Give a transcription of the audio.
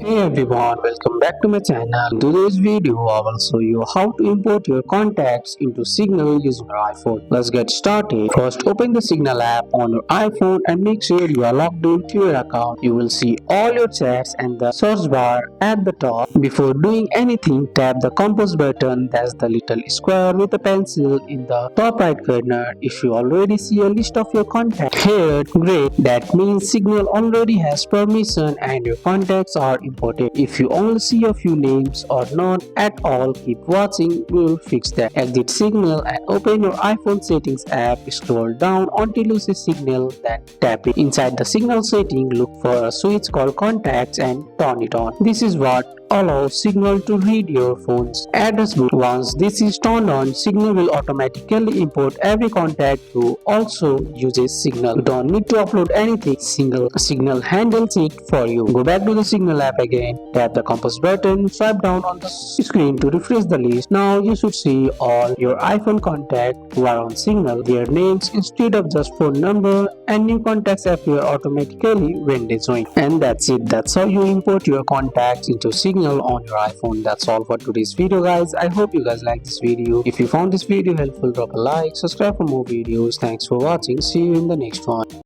Hey everyone, welcome back to my channel. In today's video, I will show you how to import your contacts into Signal using your iPhone. Let's get started. First, open the Signal app on your iPhone and make sure you are logged into your account. You will see all your chats and the search bar at the top. Before doing anything, tap the Compose button, that's the little square with a pencil in the top right corner. If you already see a list of your contacts here, great. That means Signal already has permission and your contacts are imported. If you only see a few names or not at all, keep watching, we'll fix that. Exit Signal and open your iPhone settings app. Scroll down until you see Signal, then tap it. Inside the Signal setting, look for a switch called Contacts and turn it on. This is what allows Signal to read your phone's address book. Once this is turned on, Signal will automatically import every contact who also uses Signal. You don't need to upload anything. Signal handles it for you. Go back to the Signal app again, tap the compass button, swipe down on the screen to refresh the list. Now you should see all your iPhone contacts who are on Signal, their names instead of just phone number, and new contacts appear automatically when they join. And that's it. That's how you import your contacts into Signal on your iPhone. That's all for today's video, guys. I hope you guys like this video. If you found this video helpful, drop a like, subscribe for more videos. Thanks for watching. See you in the next one.